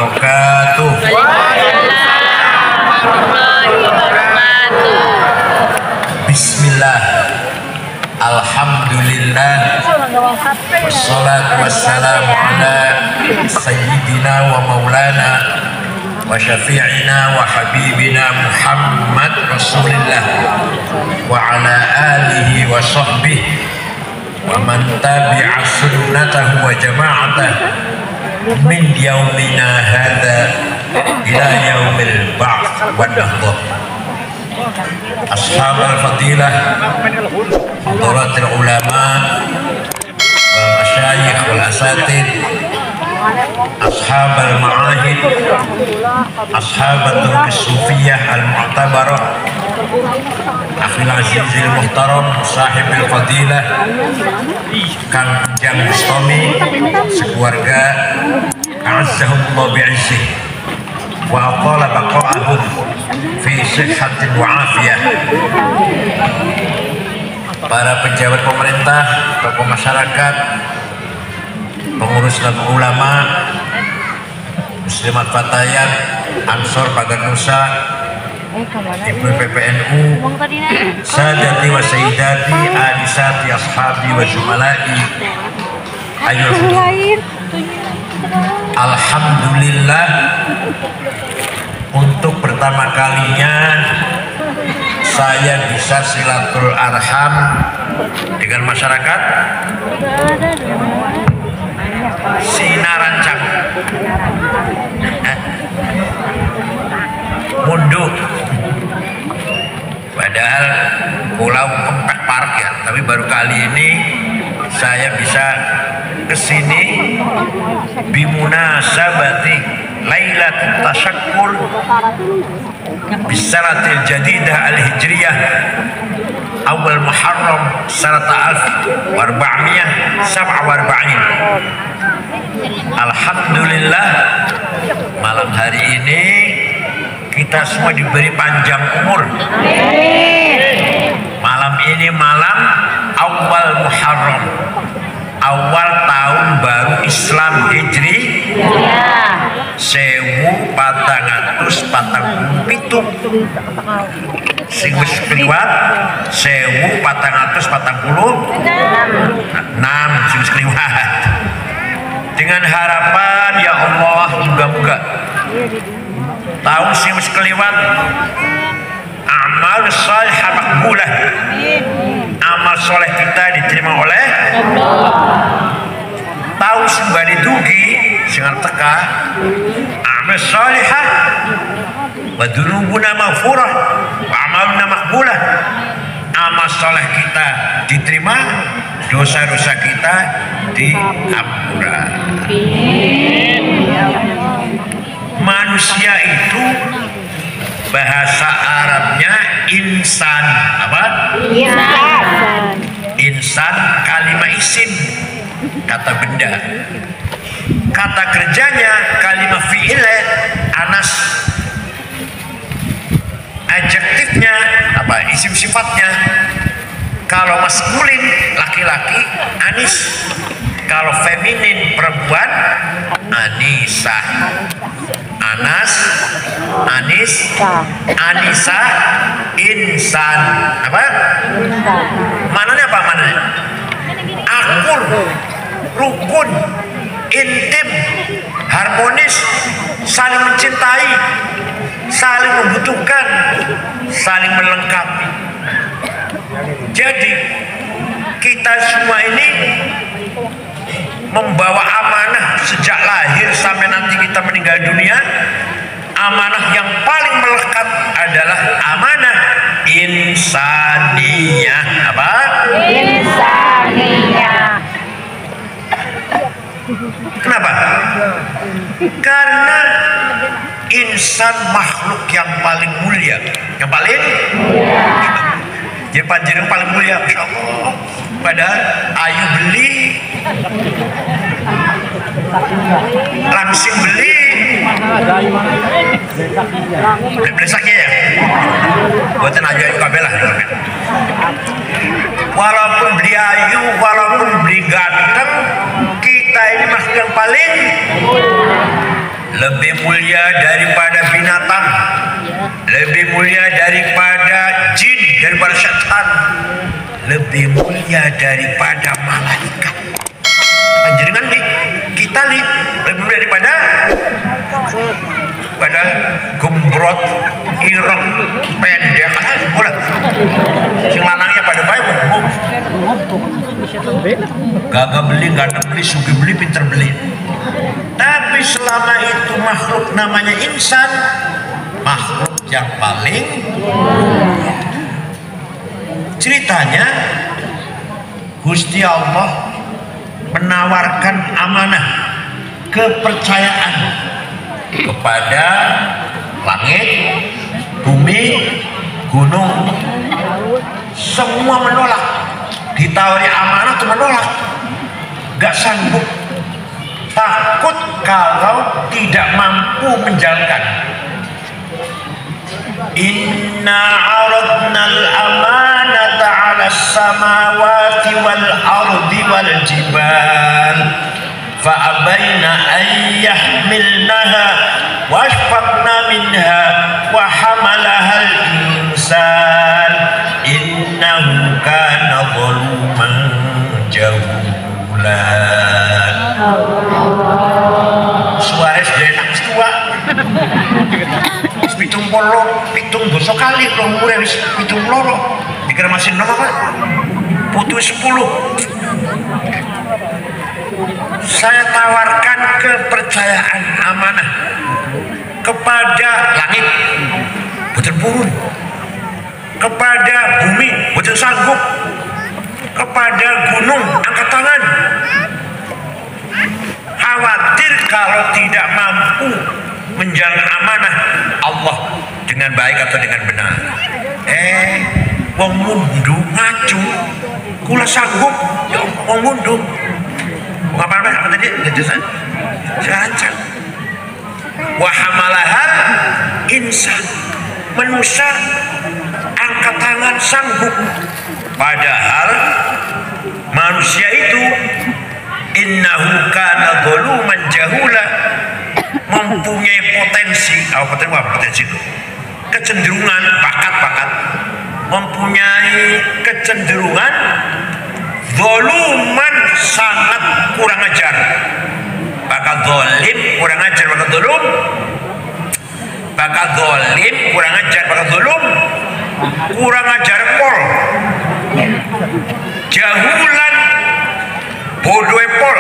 wabarakatuh. Bismillah, alhamdulillah, wassalatu wassalamu ala sayyidina wa maulana wa syafi'ina wa habibina Muhammad Rasulillah wa ala alihi wa sahbihi wa man tabi'a sunnatahu wa jama'atahu min yaumina hadha ila yaumil ba'ts wa nahdah. Ashabul fadilah, hadaratul ulama wal masyayikh wal asatid, ashabul ma'ahid, ashabatul sufiyah al-mu'tabarah, akhil azizil muhtaram, sahibil fadilah, Kang Jang Bustami, sekeluarga, a'azzahumullah bi'izzih wa aqala baqa'ahum fi sihhatin wa afiyah. Para pejabat pemerintah, tokoh masyarakat, pengurus dan ulama, muslimat fatayat, ansor pagar nusa, ibu PPNU, sadati wa sayyidati, adisati ashabi wa jumalai, alhamdulillah, untuk pertama kalinya saya bisa silatul arham dengan masyarakat Sinarancang mundur, padahal pulau Kempek Park ya, tapi baru kali ini saya bisa kesini bimunasabati Lailatul Tasyakkur bisanatil jadidah al-hijriyah awal Muharram sanata alf warba'miyah sab'a warba'in. Alhamdulillah, malam hari ini kita semua diberi panjang umur. Malam ini malam awal Muharram, awal tahun baru Islam Hijri 1447 sing wis kliwat 1446 sing wis kliwat. Dengan harapan ya Allah, moga-moga tahun sing wis kliwat amal saleh makbulah, amal soleh kita diterima oleh Allah. Tahun sembari dugi dengan teka amal salihah wa dzunubuna maghfurah wa amaluna makbulah, amal soleh kita diterima, dosa-dosa kita diampura. Manusia itu bahasa Arabnya insan, apa? Insan kalimat isim, kata benda. Kata kerjanya kalimat fi'ile, anas. Adjektifnya apa? Isim sifatnya. Kalau maskulin laki-laki anis, kalau feminin perempuan anisah. Anas, anis, anisa, insan. Apa? Mananya apa mananya? Akur, rukun, intim, harmonis, saling mencintai, saling membutuhkan, saling melengkapi. Jadi kita semua ini membawa amanah sejak lahir sampai nanti kita meninggal dunia. Amanah yang paling melekat adalah amanah insaniyah. Apa? Insaniyah. Kenapa? Karena insan makhluk yang paling mulia. Yang paling mulia. Jadi panjenengan paling mulia, Masya Allah. Padahal ayu beli, langsing beli, beli sakit ya. Buatan ayu kabel lah. Walaupun beli ayu, walaupun beli ganteng, kita ini makhluk yang paling lebih mulia daripada binatang, lebih mulia daripada jin, daripada setan, lebih mulia daripada malaikat. Panjenengan nih, kita nih lebih mulia daripada gembrot, ireng, pendek, boleh. Sing lanangnya pada baik, gagah beli, gak beli, sugi beli, pinter beli. Tapi selama itu makhluk namanya insan, makhluk yang paling ceritanya Gusti Allah menawarkan amanah kepercayaan kepada langit, bumi, gunung, semua menolak. Ditawari amanah itu menolak, gak sanggup, takut kalau tidak mampu menjalankan. Inna aradnal amanata 'alas samawati wal ardi wal jibal fa abaina an yahmilnaha wa ashfaqna minha wa hamalaha al insan innahu kana zaluman jahula. Suaranya sudah enak tua. Pitung dosa kali kalau umurnya wis pitung loro. Dikira masih nama Pak? Putus 10. Saya tawarkan kepercayaan amanah kepada langit, boten purun, kepada bumi, boten sanggup, kepada gunung, angkat tangan. Khawatir kalau tidak mampu menjalankan amanah Allah dengan baik atau dengan benar. Wong mundu ngacu, kula sanggup, ya wong mundu. Apa tadi? Jajan. Wa hamalahal insan, manusia angkat tangan sanggup. Padahal manusia itu innahu kana zaluman jahula, mempunyai potensi, potensi itu kecenderungan, bakat, mempunyai kecenderungan zaluman, sangat kurang ajar. Bakal zalim, kurang ajar, bakal zulum, bakal zalim, kurang ajar, bakal zulum, kurang ajar pol, jahulan, bodoh pol,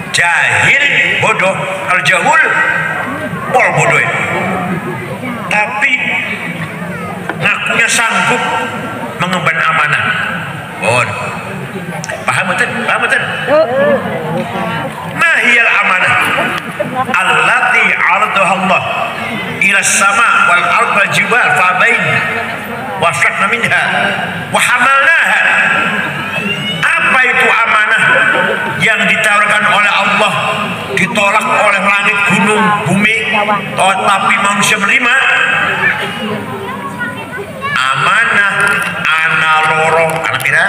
jahil bodoh, kalau jahul pol bodoh. Tapi ngakunya sanggup mengemban amanah. Paham betul? Mahiyal amanah allati 'aradaha Allah ila sama wal ard wal jibal fa bain wa shaqna minha wa hamalnaha. Apa itu amanah yang ditawarkan oleh Allah, ditolak oleh langit, gunung, bumi, tapi manusia menerima? Amanah ana loro, ana pira?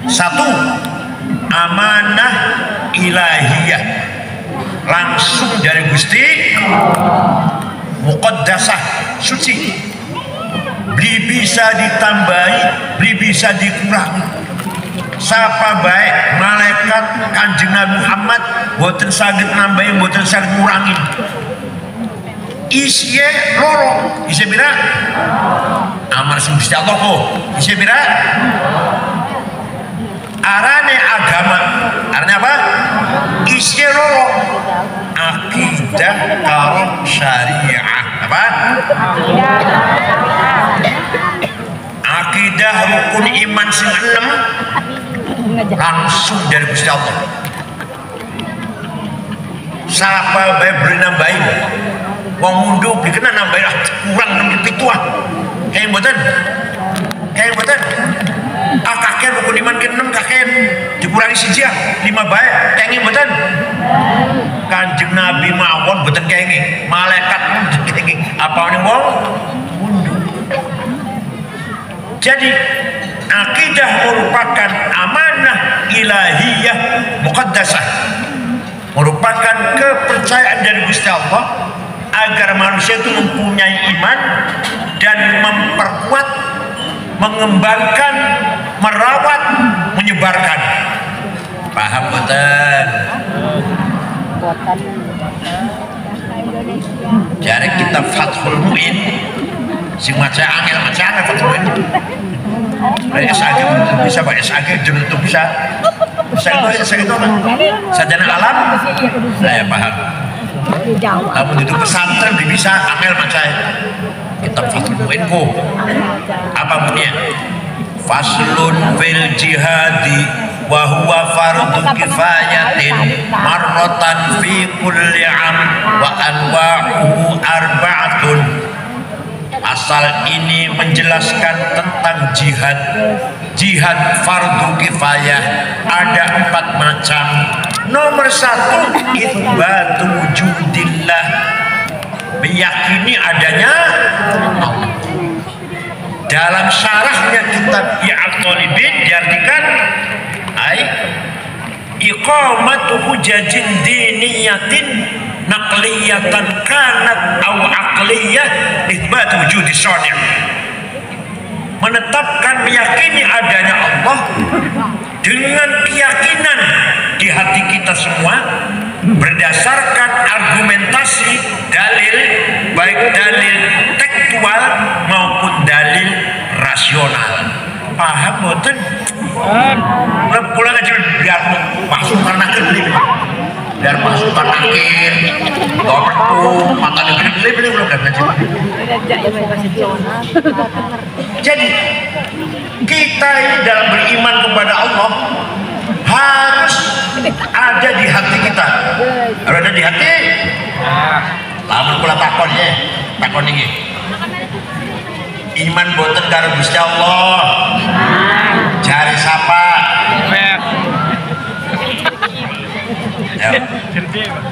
Satu, amanah ilahiyah, langsung dari Gusti, muqaddasah, suci, beli bisa ditambahi, beli bisa dikurangi. Sapa baik malaikat Kanjeng Nabi Muhammad boten saged nambahi, boten saged ngurangi. Isye loro, isye bira amar sing Gusti Allah kok. Isye bira arane agama, arane apa? Isye loro, akidah karo syariah. Apa? Akidah rukun iman sing 6 langsung dari Gusti Allah. Sapa bae beri nambahin, wong mundu dikena nambahin kurang 67. Kayak mboten kakek rukun iman ke 6 kakek dikurangi siji 5 bae kenging mboten. Kanjeng Nabi mawon mboten kenging, malaikat mboten kenging, apa ning wong mundu. Jadi akidah merupakan amanah ilahiyah muqaddasah, merupakan dari Gusti Allah agar manusia itu mempunyai iman dan memperkuat, mengembangkan, merawat, menyebarkan. Paham betul? Jadi kita Fathul Muin sing maca angel Fathul Muin. SAG bisa Pak, SAG itu bisa itu apa? Sajana alam. Saya paham. Kamu itu pesantren bisa angel maca kitab Fathul Muin ku. Apa bunyinya? Faslun fil jihadi wa huwa fardu kifayatin marratan fi kulli am wa anwa'uhu arba'atun. Pasal ini menjelaskan tentang jihad. Jihad fardu kifayah ada 4 macam. Nomor 1, itsbatu wujudillah, meyakini adanya Allah. Dalam syarahnya kitab Al-Talibin diartikan iqamatu hujajin diniyatin naqliyatan kanat aw aqliyah itsbat wujudi syari', menetapkan meyakini adanya Allah dengan keyakinan di hati kita semua berdasarkan argumentasi dalil, baik dalil tekstual maupun dalil rasional. Paham boten? Pulang aja biar masuk karena beli, biar masuk karena akhir dorong mata beli belum dapat ngaji. Jadi kita ini dalam beriman kepada Allah harus ada di hati kita. Harus ada di hati. Lamun kula takon iki. Iman boten karo Gusti Allah. Jari sapa? Ya.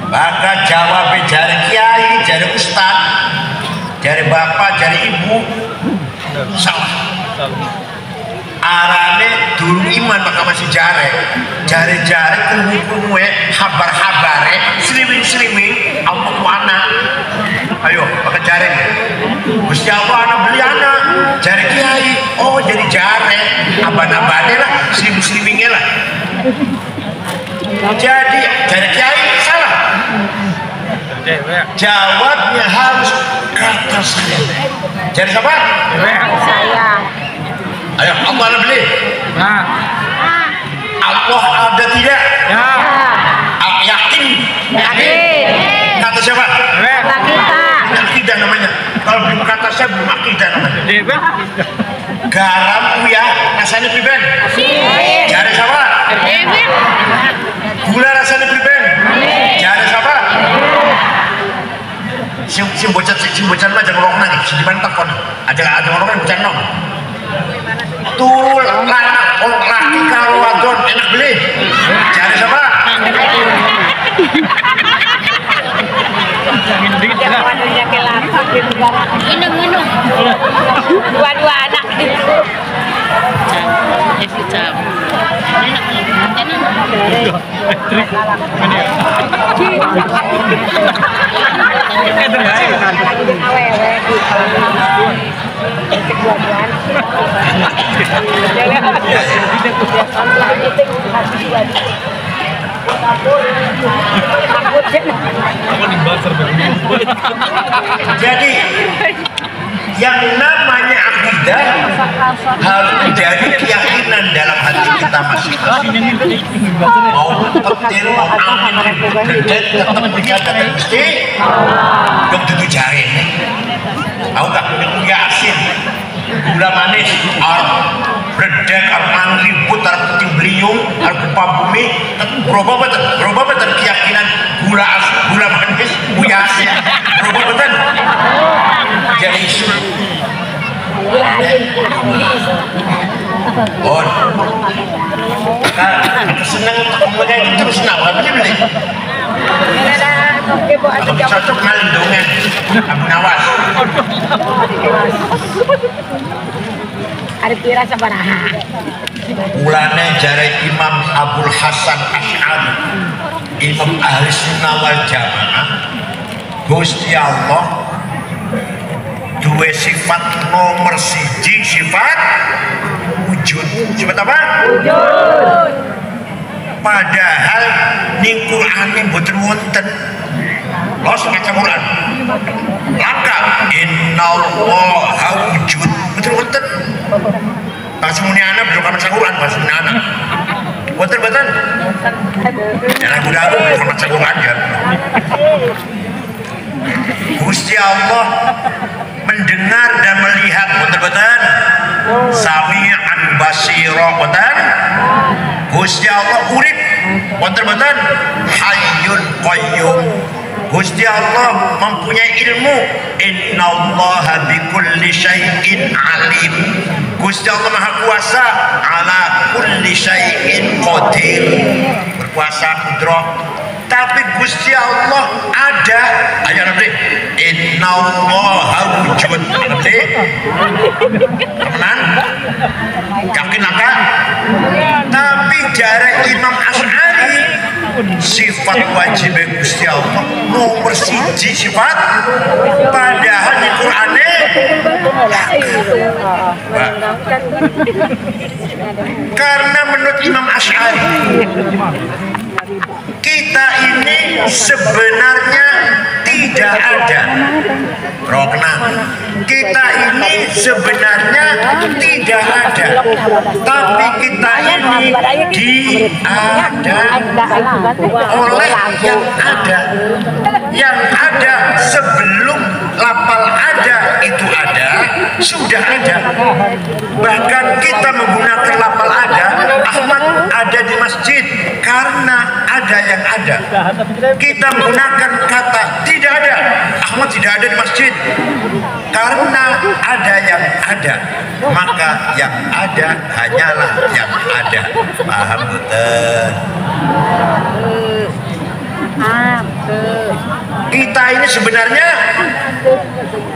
Bakal jawab jari kiai, jari ustad, jari bapak, jari ibu. Salah. Arane durung iman maka masih jare kumu habar-habare sliwing Allah ku anak. Ayo pakai jare Gusti Allah anak beli anak jare kiai, oh jadi jare aban-abane lah sliwing-sliwinge lah. Jadi jare kiai salah, jawabnya harus kata saya. Jare siapa? Saya. Ayo, Allah ada beli? Nah. Allah ada tidak? Ya. Yakin? Yakin. Kata siapa? Kata kita. Akidah namanya. Kalau belum kata saya belum akidah namanya. Garam ya, rasanya priben. Jari siapa? Gula rasanya priben. Jari siapa? Sim bocan mah jangan ngorong nang, sing dibantah kon. Aja ngorong kan bocan nong. Tuh anak laki karo wadon enak beli. Cari siapa? Minum. Dua anak. Jadi yang namanya akidah harus menjadi keyakinan dalam hati kita masing-masing. Mau petir, mau angin, gede, tetap dikatakan Gusti yang tujuh jari. Tahu nggak? Yang asin, gula manis, berdek, arang ribut, arang puting beliung, arang gempa bumi, berubah betul keyakinan gula manis, buaya asin, berubah betul. Jadi isu. Bon, senang pakai itu terus kenapa beli? Aku cocok ngalindungan, Abu Nawas. Ada pira sabaraha. Ulane jare Imam Abdul Hasan Asy'ari Imam ahli sunnah wal jamaah Gusti Allah dua sifat nomor siji, sifat wujud. Sifat apa? Wujud. Padahal ning Qur'ane mboten wonten. Los maca Quran. Langka innallaha wujud. Mboten wonten. Pas muni ana belum maca Quran, pas muni ana. Wonten. Ya ragu-ragu belum maca Quran ya. Gusti Allah mendengar dan melihat, betul-betul sami'an basira, betul. Gusti Allah urip, betul-betul hayyun qayyum. Gusti Allah mempunyai ilmu, innallaha bikulli syai'in alim. Gusti Allah maha kuasa, ala kulli syai'in qadir, berkuasa kudrah. Tapi Gusti Allah ada, ayo nanti innallaha wujud, nanti temenan yakin langka. Tapi dari Imam Asy'ari sifat wajib Gusti Allah nomor siji sifat, padahal di Qur'ane karena menurut Imam Asy'ari kita ini sebenarnya tidak ada. Rokna, kita ini sebenarnya tidak ada, tapi kita ini diada oleh yang ada. Yang ada sebelum lapal ada itu ada, sudah ada. Bahkan kita menggunakan lapal ada, Ahmad ada di masjid karena ada yang ada. Kita menggunakan kata tidak ada, Ahmad tidak ada di masjid karena ada yang ada. Maka yang ada hanyalah yang ada. Paham betul? Kita ini sebenarnya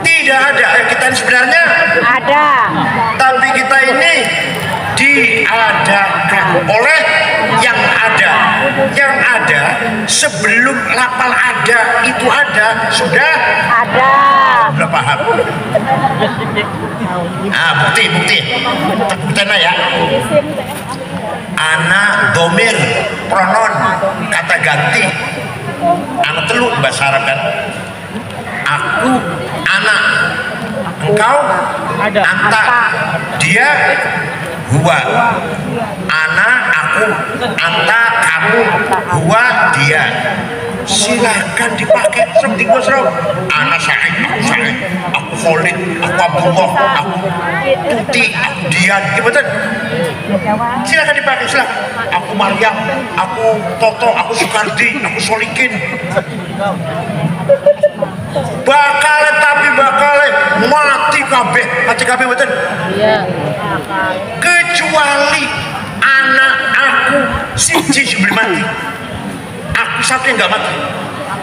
tidak ada. Kita ini sebenarnya ada, tapi kita ini diadakan oleh yang ada. Yang ada sebelum lapal ada itu ada, sudah ada. Sudah paham? Ah, bukti terbuktinya ya. Anak domir pronon kata ganti, anak teluk bahasa Arab kan. Aku anak, engkau anta, dia gua, anak aku, anta kamu, gua dia. Silahkan dipakai seperti gua serap. Anak Sa'id, aku Khalid, aku Abdullah, aku Tuti, aku Dian, gimana? Silahkan dipakai, silahkan. Aku Maryam, aku Toto, aku Sukardi, aku Solikin. Bakal mati kabeh betul. Iya. Kecuali anak aku siji sebelum mati. Aku satu yang nggak mati.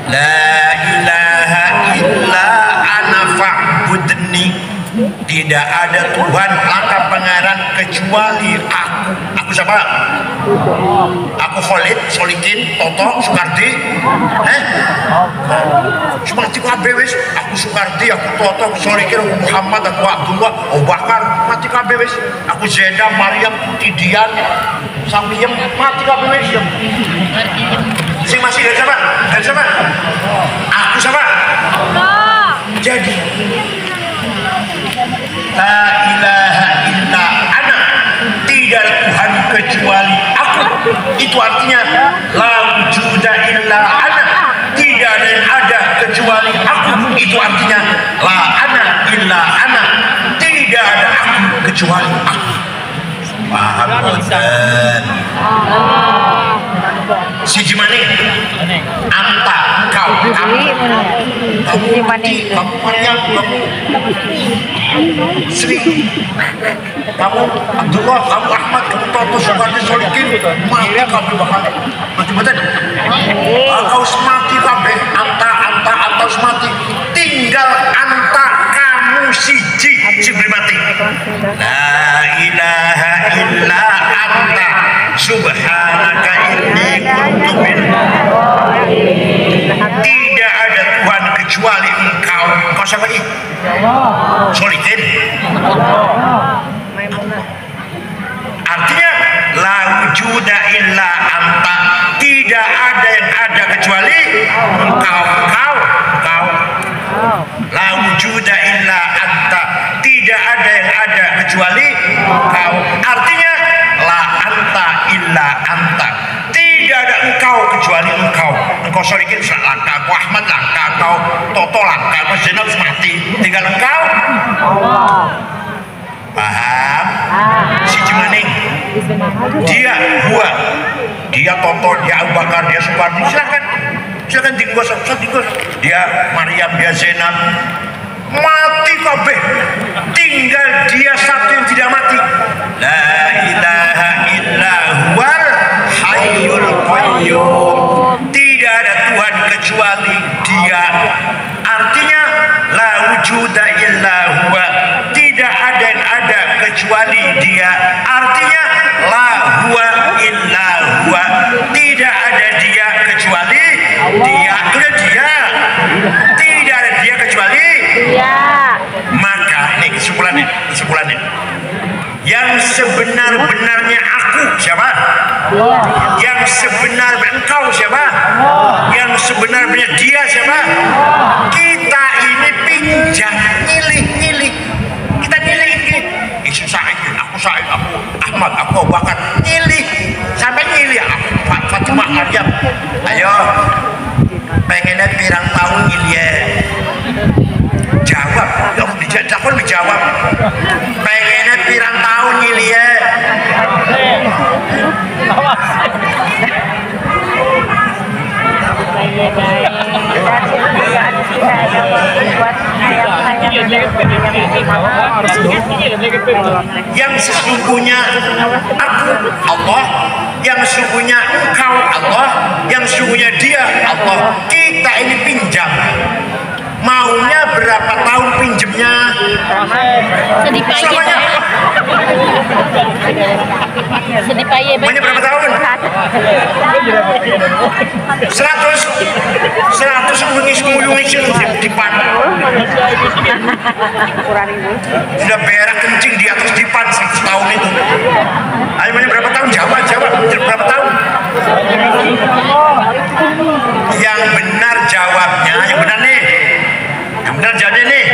La ilaha illa ana fa'budni. Tidak ada Tuhan langkah pangeran kecuali aku. Aku siapa? Aku Khalid, Solikin, Toto, Sukardi. Mati kabeh wis. Aku Sukardi, aku Toto, aku Solikin, aku Muhammad, aku Abdullah, Abu Bakar, mati kabeh wis. Aku Zeda, Maryam, Tidian, Samiyem, mati kabeh wis. Sing masih dari siapa? Dari siapa? Aku siapa? Jadi la ilaha illa ana, tidak Tuhan kecuali aku. Itu artinya la wujuda illa ana, tidak ada yang ada kecuali aku. Itu artinya la ana illa ana, tidak ada aku kecuali aku. Paham boten? Siji maning anta kau, kamu Maryam, kamu Sri, kamu Abdullah, kamu Ahmad, kamu Toto, Sukardi, Solikin, mati kabeh bakal mati betul. Kau semati kabeh, anta semati, tinggal anta kamu siji sing mati. La ilaha illa anta subhanaka inni kuntu minadh engkau. La wujuda illa anta, tidak ada yang ada kecuali engkau. Artinya la anta illa anta, tidak ada engkau kecuali engkau. Engkau Sodikin langka, engkau Ahmad langka, engkau Toto langka, engkau Zainab mati, tinggal engkau. Paham? Si Jemaning, dia gua, dia Toto, dia Abu Bakar, dia Supardi, silakan digosok. Dia Maryam, dia Zainab, mati kabeh, tinggal dia satu yang tidak mati. La ilaha illa huwal hayyul qayyum, tidak ada Tuhan kecuali dia. Artinya la wujuda illa huwa, tidak ada yang ada kecuali dia. Artinya la huwa illa huwa, tidak ada dia kecuali dia. Sudah dia, tidak ada dia kecuali dia. Maka ini kesimpulannya, yang sebenar-benarnya aku siapa? Yang sebenar-benarnya engkau siapa? Yang sebenar-benarnya dia siapa? Kita ini pinjam, nyilih. Kita nyilih ini. Isu Said, aku Ahmad, aku Abu Bakar, nyilih. Sampai nyilih aku Fatimah Maryam. Ayo, pengennya pirang tahun nyilih ya. Jawab, aku dijawab. Pengennya pirang tahun nyilih ya. Yang sesungguhnya aku Allah, yang sesungguhnya engkau Allah, yang sesungguhnya dia Allah. Kita ini pinjam. Maunya berapa tahun pinjemnya? Maunya berapa tahun? 100 mengis-nguyungis dipan. Sudah berak kencing di atas dipan setahun itu. Ayo, maunya berapa tahun? Jawab. Berapa tahun? Yang benar jawabnya, yang benar nih. Yang benar jadi nih,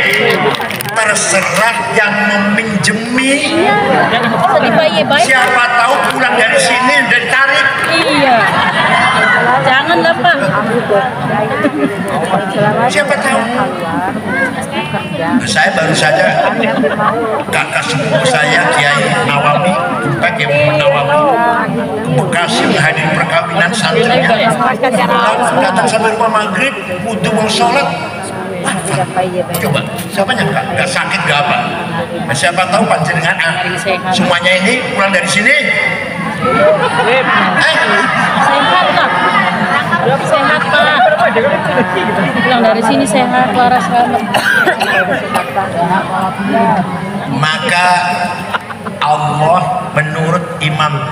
terserah yang meminjemi. Siapa tahu pulang dari sini udah ditarik. Iya. Jangan lah Pak. Siapa tahu. Saya baru saja kakak sepupu saya Kiai Nawami, Pak Kiai Nawami, Bekasi menghadiri perkawinan santrinya. Datang sampai rumah maghrib, wudhu mau sholat. Coba, siapanya nggak sakit nggak apa? Siapa tahu panjenengan semuanya ini pulang dari sini. Sehat Pak. Pulang dari sini sehat, waras banget. Maka Allah menurut Imam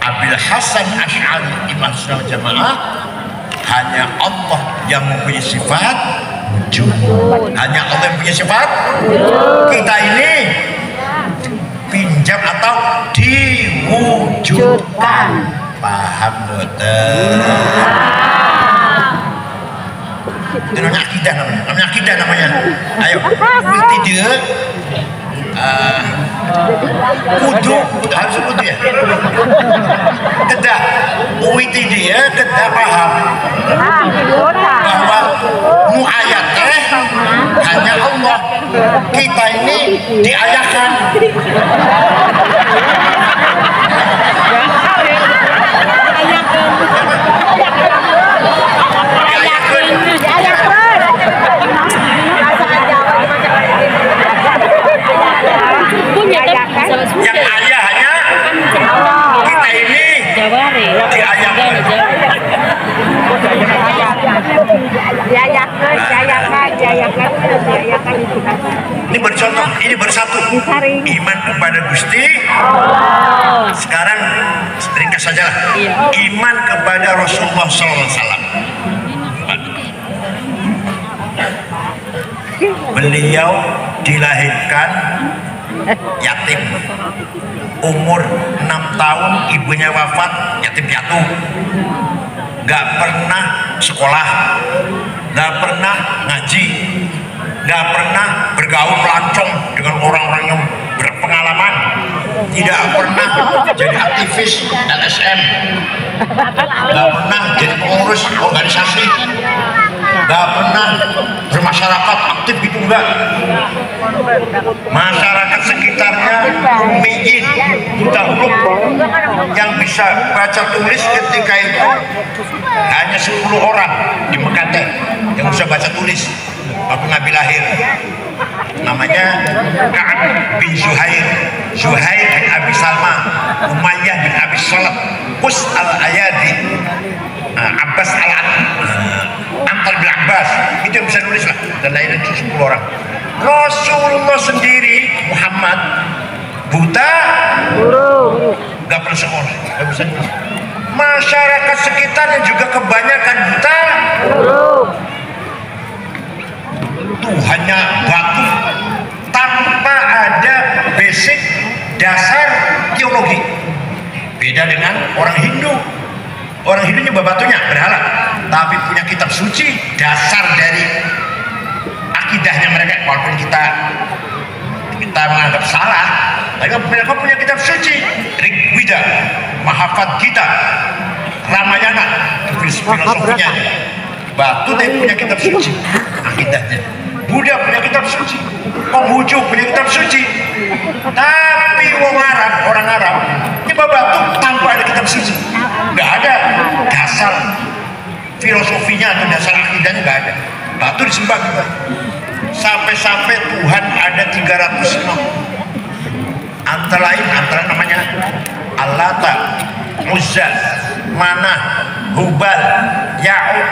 Abil Hasan Asy'ari, Imam Sunnah Jamaah, hanya Allah yang mempunyai sifat wujud. Hanya Allah yang punya sifat. Kita ini pinjam atau diwujudkan. Paham betul? Itu namanya akidah namanya. Ayo, berarti dia kudu harus kudu ya. Kedah, uiti dia kedah paham bahwa muayatnya hanya Allah. Kita ini diayahkan. Yang ayah hanya kita ini diayahkan. Ini bercontoh, ini bersatu. Iman kepada Gusti Allah. Sekarang ringkas saja lah. Iman kepada Rasulullah SAW. Beliau dilahirkan yatim. Umur 6 tahun ibunya wafat, yatim piatu. Gak pernah sekolah, gak pernah ngaji, gak pernah bergaul pelancong dengan orang-orang yang berpengalaman, tidak pernah jadi aktivis LSM, gak pernah jadi pengurus organisasi, gak pernah bermasyarakat aktif gitu, enggak. Masyarakat sekitarnya ummiyin, buta huruf, yang bisa baca tulis ketika itu hanya 10 orang di Mekah yang bisa baca tulis waktu Nabi lahir. Namanya Ka'ab bin Zuhair, Zuhair bin Abi Salma, Umayyah bin Abi Salat, Qus al-Ayadi, Abbas Antar bin Abbas, itu yang bisa nulis lah, dan lainnya 10 orang. Rasulullah sendiri Muhammad buta, nggak pernah sekolah, nggak bisa nulis. Masyarakat sekitarnya juga kebanyakan buta. Tuhannya batu tanpa ada basic dasar teologi. Beda dengan orang Hindu. Orang Hindu nyembah batunya, berhala, tapi punya kitab suci, dasar dari akidahnya mereka. Walaupun kita menganggap salah, mereka punya kitab suci, Rig Weda, Mahafad Gita, Ramayana, filosofinya. Batu dia punya kitab suci, akidahnya. Buddha punya kitab suci, Konghucu punya kitab suci. Tapi orang Arab nyembah batu tanpa ada kitab suci. Nggak ada dasar filosofinya atau dasar akidahnya, nggak ada. Batu disembah kita. Sampai-sampai Tuhan ada 306. Antara namanya Allata, Uzza, Manah, Hubal, Ya'ud,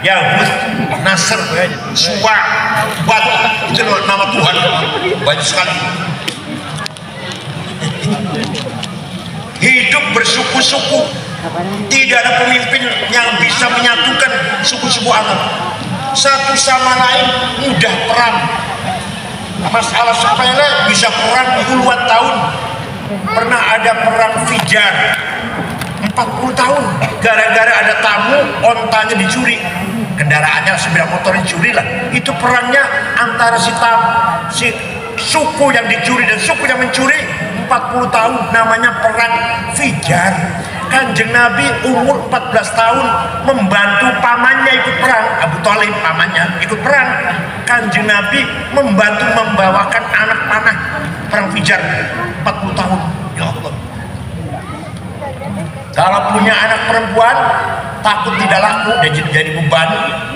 Yahud, Nasr, Suwa, Bat, itu nama Tuhan. Banyak sekali. Hidup bersuku-suku, tidak ada pemimpin yang bisa menyatukan suku-suku Arab. Satu sama lain mudah perang. Masalah sepele bisa perang puluhan tahun. Pernah ada perang Fijar 40 tahun gara-gara ada tamu, ontanya dicuri, kendaraannya, sepeda motor dicuri lah. Itu perangnya antara si suku yang dicuri dan suku yang mencuri 40 tahun, namanya perang Fijar. Kanjeng Nabi umur 14 tahun membantu pamannya ikut perang. Abu Thalib pamannya ikut perang. Kanjeng Nabi membantu membawakan anak panah perang Fijar 40 tahun. Ya Allah. Kalau punya anak perempuan takut tidak laku, dan jadi beban,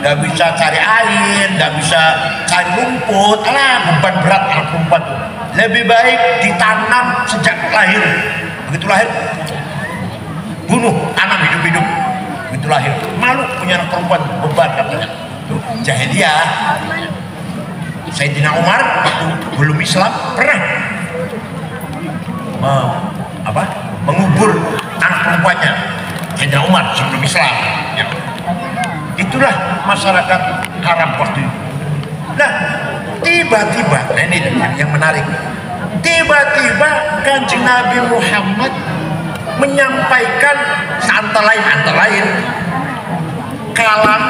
nggak bisa cari air, nggak bisa cari rumput, beban berat anak perempuan. Lebih baik ditanam sejak lahir. Begitu lahir, bunuh, tanam hidup-hidup. Begitu lahir, malu punya anak perempuan, beban katanya. Jahiliyah. Sayyidina Umar waktu belum Islam pernah mengubur anak perempuannya. Sayyidina Umar sebelum Islam ya. Itulah masyarakat Arab waktu itu. Nah tiba-tiba, nah ini yang menarik, tiba-tiba Kanjeng Nabi Muhammad menyampaikan antara lain kalam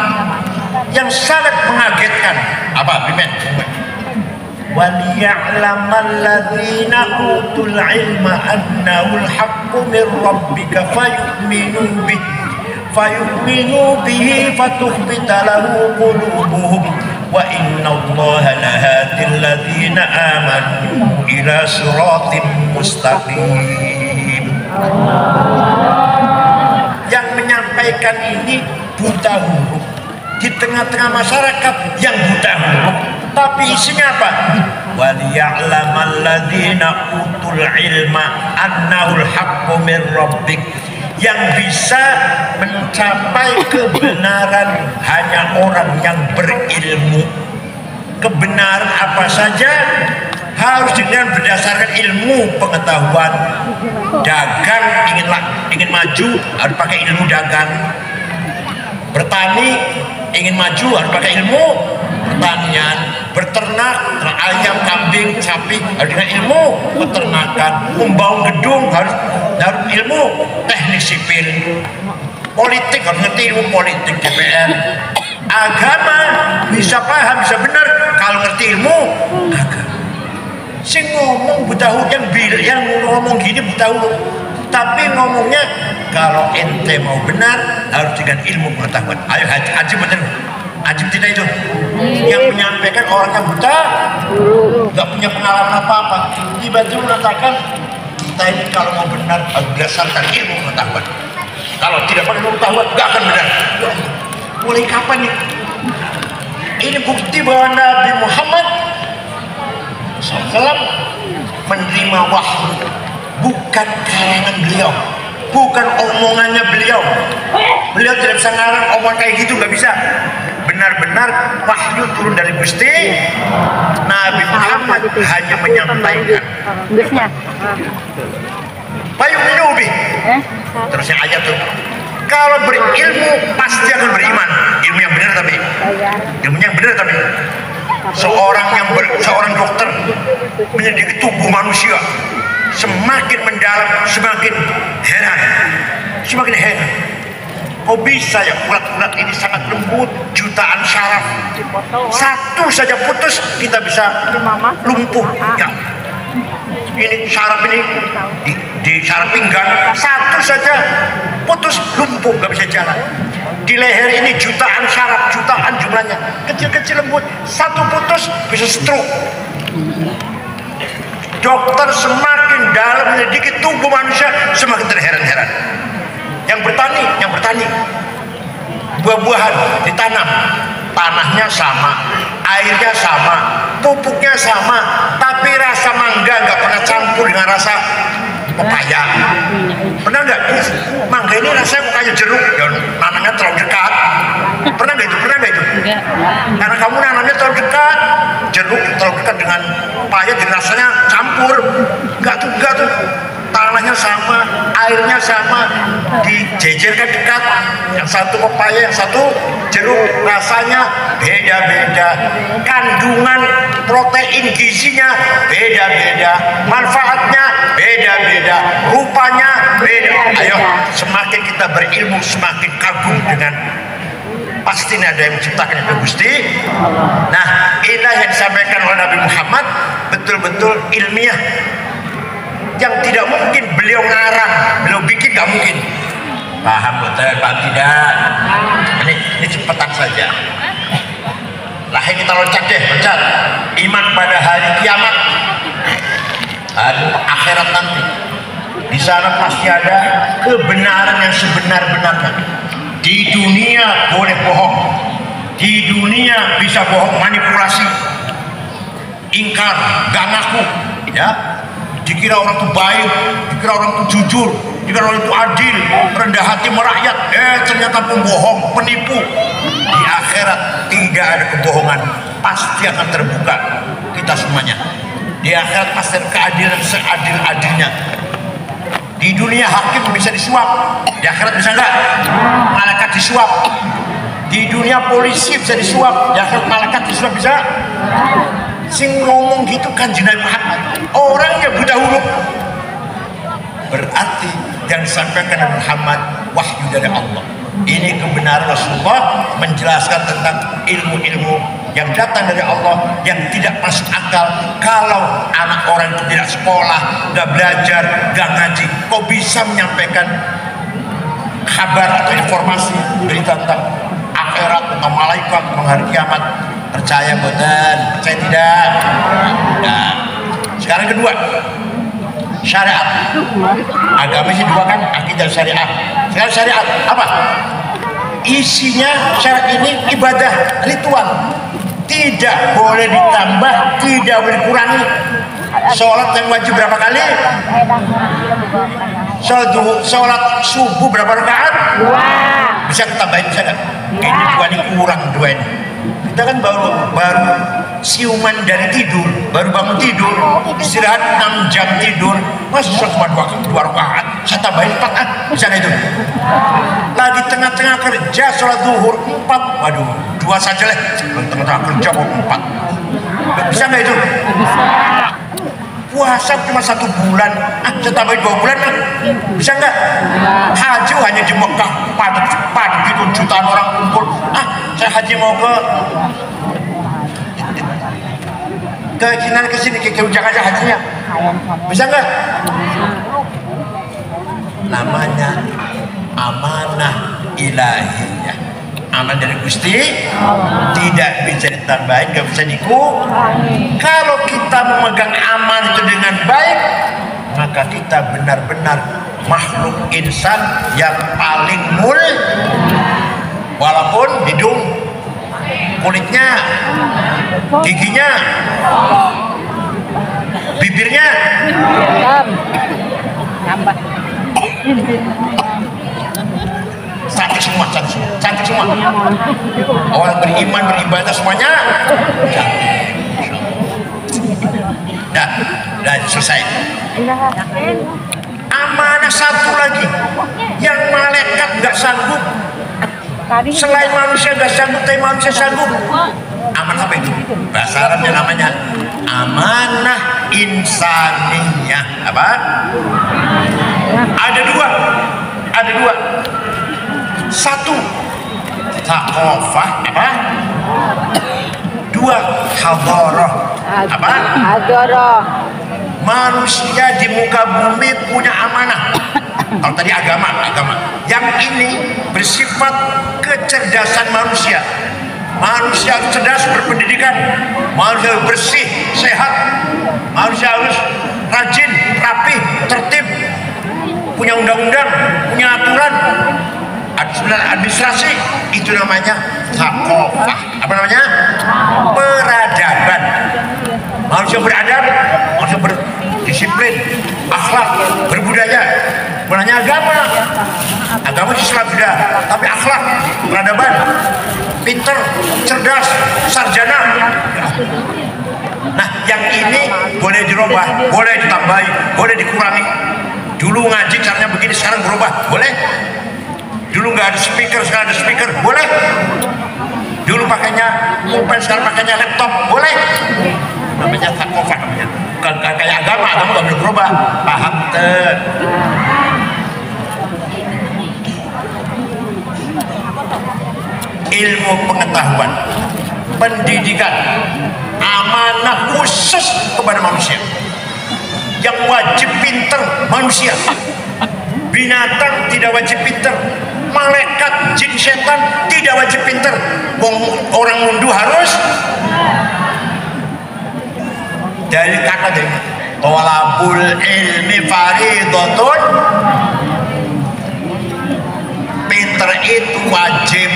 yang sangat mengagetkan. Apa Bimen? وَلِيَعْلَمَ الَّذِينَ أُوتُوا الْعِلْمَ أَنَّهُ الْحَقُّ مِنْ رَبِّكَ فَيُؤْمِنُوا بِهِ فَتُخْبِتَ لَهُ قُلُوبُهُمْ وَإِنَّ اللَّهَ لَهَادِي الَّذِينَ آمَنُوا إِلَى صِرَاطٍ مُسْتَقِيمٍ. Yang menyampaikan ini buta huruf di tengah-tengah masyarakat yang buta huruf. Tapi isinya apa? وَلِيَعْلَمَ الَّذِينَ أُوتُوا الْعِلْمَ أَنَّهُ الْحَقُّ مِنْ رَبِّكَ. Yang bisa mencapai kebenaran hanya orang yang berilmu. Kebenaran apa saja harus dengan berdasarkan ilmu pengetahuan. Dagang ingin maju harus pakai ilmu dagang. Bertani ingin maju harus pakai ilmu pertanian, berternak, ayam, kambing, sapi harus dengan ilmu peternakan, membangun gedung harus ilmu teknik sipil, politik harus ngerti ilmu politik, DPR, agama bisa paham, bisa benar kalau ngerti ilmu agama. Sing ngomong buta huruf yang ngomong gini buta huruf, tapi ngomongnya kalau ente mau benar harus dengan ilmu pengetahuan. Ayo haji bener, haji tidak itu yang menyampaikan orang yang buta, nggak punya pengalaman apa-apa, tiba-tiba mengatakan kita ini kalau mau benar harus berdasarkan ilmu pengetahuan. Kalau tidak pakai ilmu pengetahuan nggak akan benar. Mulai kapan nih? Ini bukti bahwa Nabi Muhammad SAW menerima wahyu, bukan karangan beliau, bukan omongannya beliau. Beliau tidak bisa ngarang omong kayak gitu, nggak bisa. Benar-benar wahyu turun dari Gusti. Nabi Muhammad hanya menyampaikan. Bayu minubi. Terusnya ayat tuh. Kalau berilmu pasti akan beriman. Ilmu yang benar tapi. Ilmunya yang benar tapi. Seorang dokter menyelidiki tubuh manusia, semakin mendalam semakin heran, semakin heran. Kok bisa ya ulat-ulat ini sangat lembut, jutaan syaraf, satu saja putus kita bisa lumpuh ya. Ini syaraf ini di syaraf pinggang satu saja putus lumpuh, nggak bisa jalan. Di leher ini jutaan syaraf, jutaan jumlahnya, kecil-kecil lembut, satu putus bisa stroke. Dokter semakin dalam menyelidiki tubuh manusia semakin terheran-heran. Yang bertani, buah-buahan ditanam, tanahnya sama, airnya sama, pupuknya sama, tapi rasa mangga nggak pernah campur dengan rasa pepaya. Pernah nggak? Mangga ini rasanya kok kayak jeruk, ya nanamnya terlalu dekat. Pernah nggak itu? Karena kamu nanamnya terlalu dekat, jeruk terlalu dekat dengan pepaya, jadi rasanya campur. Nggak tuh. Tanahnya sama, airnya sama, dijejerkan dekat. Yang satu pepaya, yang satu jeruk, rasanya beda-beda. Kandungan protein gizinya beda-beda, manfaatnya beda-beda, rupanya beda. Ayo, semakin kita berilmu, semakin kagum dengan pasti ada yang menciptakan itu Gusti. Nah, inilah yang disampaikan oleh Nabi Muhammad, betul-betul ilmiah. Yang tidak mungkin beliau ngarang, beliau bikin nggak mungkin. Paham betul, Pak? Tidak. Ini cepetan saja. Lah ini kita loncat. Iman pada hari kiamat, hari akhirat nanti. Di sana pasti ada kebenaran yang sebenar-benarnya. Di dunia boleh bohong, di dunia bisa bohong, manipulasi, ingkar, gak ngaku, ya. Dikira orang itu baik, dikira orang itu jujur, dikira orang itu adil, rendah hati merakyat, ternyata pembohong, penipu. Di akhirat tidak ada kebohongan, pasti akan terbuka kita semuanya. Di akhirat pasti ada keadilan seadil-adilnya. Di dunia hakim bisa disuap, di akhirat bisa enggak? Malaikat disuap. Di dunia polisi bisa disuap, di akhirat malaikat disuap bisa? Sing ngomong gitu kan Nabi Muhammad, orangnya buta huruf. Berarti yang disampaikan Nabi Muhammad wahyu dari Allah. Ini kebenaran Rasulullah menjelaskan tentang ilmu-ilmu yang datang dari Allah yang tidak masuk akal. Kalau anak orang itu tidak sekolah, nggak belajar, nggak ngaji, kok bisa menyampaikan kabar atau informasi berita tentang akhirat, tentang malaikat, tentang hari kiamat? Percaya betul, percaya tidak. Nah, sekarang kedua, syariat. Agama sih dua kan, akidah syariat. Sekarang syariat apa? Isinya syariat ini ibadah ritual, tidak boleh ditambah, tidak boleh dikurangi. Sholat yang wajib berapa kali? Sholat subuh berapa rakaat? Bisa ditambahin, bisa nggak? Ini dua ini kurang, dua ini. Kita kan baru siuman dari tidur, baru bangun tidur, istirahat 6 jam tidur, masa cuma dua rakaat, saya tambahin 4, bisa nggak itu? Lagi tengah-tengah kerja sholat zuhur 4, waduh, 2 saja lah, tengah-tengah kerja kok 4. Bisa nggak itu? Bisa. Puasa cuma 1 bulan, saya tambahin 2 bulan lah. Bisa nggak? Haji hanya di Mekah, padat gitu, jutaan orang kumpul. Saya haji mau ke sini, ke Jakarta hajinya. Bisa nggak? Namanya amanah ilahiyah, amanah dari Gusti, tidak bisa ditambahin, nggak bisa dikurangi. Kalau kita memegang amanah itu dengan baik, maka kita benar-benar makhluk insan yang paling mulia. Walaupun hidung, kulitnya, giginya, bibirnya Nambah. cantik semua. Orang beriman, beribadah semuanya. Dah selesai. Amanah satu lagi yang malaikat nggak sanggup, selain manusia nggak sanggup, tapi manusia sanggup. Amanah apa itu? Bahasa Arabnya namanya amanah insaniyah. Apa? Ada dua. Satu, thaqafah. Apa? 2, hadarah. Apa? Hadarah. Manusia di muka bumi punya amanah. Kalau tadi agama. Yang ini bersifat kecerdasan manusia. Manusia harus cerdas, berpendidikan. Manusia harus bersih, sehat. Manusia harus rajin, rapi, tertib. Punya undang-undang, punya aturan. Administrasi. Itu namanya thaqafah. Apa namanya? Peradaban. Manusia beradab, manusia berdisiplin, akhlak, berbudaya. Menanya agama Islam sudah, tapi akhlak, peradaban, pinter, cerdas, sarjana. Nah, yang ini boleh dirubah, boleh ditambahi, boleh dikurangi. Dulu ngaji caranya begini, sekarang berubah, boleh. Dulu nggak ada speaker, sekarang ada speaker, boleh. Dulu pakainya pulpen, sekarang pakainya laptop, boleh. Namanya thaqafah namanya. Bukan kayak agama nggak boleh berubah. Paham tuh? Ilmu pengetahuan, pendidikan, amanah khusus kepada manusia. Yang wajib pinter manusia. Binatang tidak wajib pinter. Malaikat, jin, setan tidak wajib pinter. Orang mundu harus dari kata dari tolabul ilmi faridatun. Pinter itu wajib.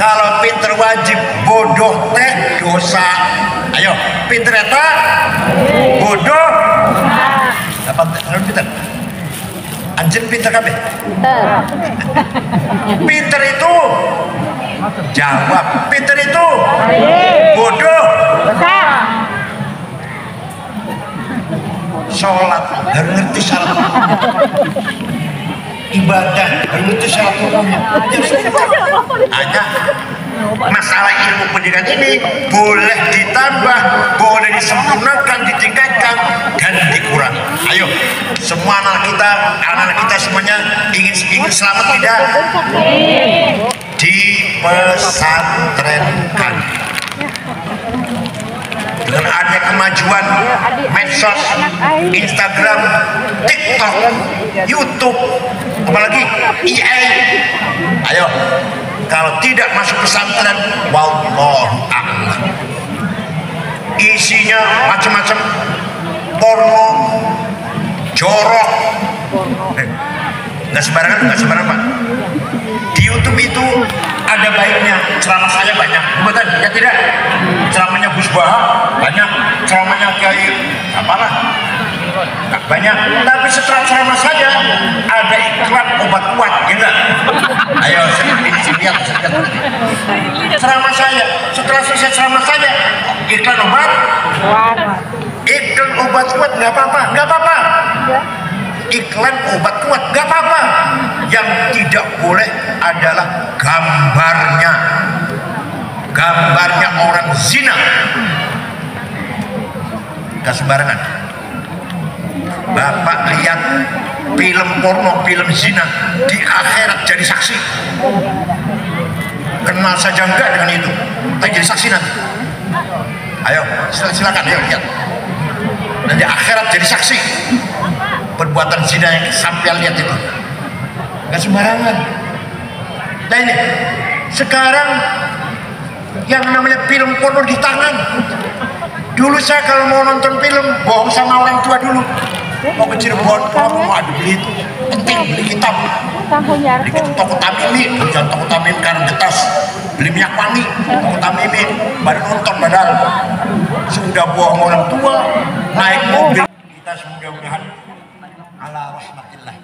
Kalau pinter wajib, bodoh teh dosa. Ayo, pinter eta bodoh. Apa pinter? Anjir pinter kabeh. Pinter itu jawab. Pinter itu bodoh. Sholat harus ngerti syarat. Ibadah harus ngerti syarat hukumnya. Hanya masalah ilmu pendidikan ini boleh ditambah, boleh disempurnakan, ditingkatkan, dan dikurangi. Ayo, semua anak-anak kita semuanya ingin selamat tidak? Dipesantrenkan. Dengan adanya kemajuan medsos, Instagram, TikTok, YouTube, apalagi AI. Ayo, kalau tidak masuk pesantren, wallahu a'lam. Isinya macam-macam, porno, jorok. Nggak sembarangan Pak. Di YouTube itu ada baiknya, ceramah saya banyak, betul ya tidak? Ceramahnya Gus Baha banyak, ceramahnya Kiai apalah banyak. Tapi setelah ceramah saya ada iklan obat kuat, ya enggak? Ayo lihat. Ceramah saya, setelah selesai ceramah saya iklan obat kuat, nggak apa-apa. Iklan obat kuat nggak apa-apa. Yang tidak boleh adalah gambarnya gambarnya orang zina. Gak sembarangan. Bapak lihat film porno, film zina, di akhirat jadi saksi. Kenal saja enggak dengan itu, tapi jadi saksi nanti. Ayo, silakan, ayo lihat. Dan di akhirat jadi saksi perbuatan zina yang sampai lihat itu. Gak sembarangan. Nah ini, sekarang yang namanya film porno di tangan. Dulu saya kalau mau nonton film, bohong sama orang tua dulu. Mau ke Cirebon, mau beli itu, penting beli kitab. Beli ke toko Tamimi, jangan toko Tamimi karena getas. Beli minyak wangi, toko Tamimi, baru nonton padahal. Sudah bohong orang tua, naik mobil. Kita mudah-mudahan ala rahmatillah,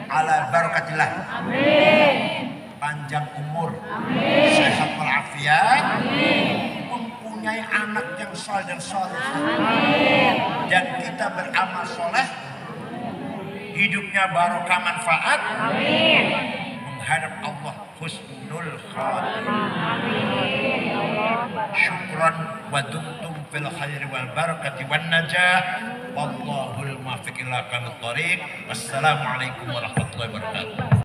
ala barakatillah, panjang umur, sehat walafiat, mempunyai anak yang saleh dan saleh, dan kita beramal soleh, hidupnya barokah manfaat, menghadap Allah husnul khatimah. Syukran wa dumtum fil khairi wal barakati wan najah, wallahul muwaffiq ila aqwamit thoriq. Wassalamualaikum warahmatullahi wabarakatuh.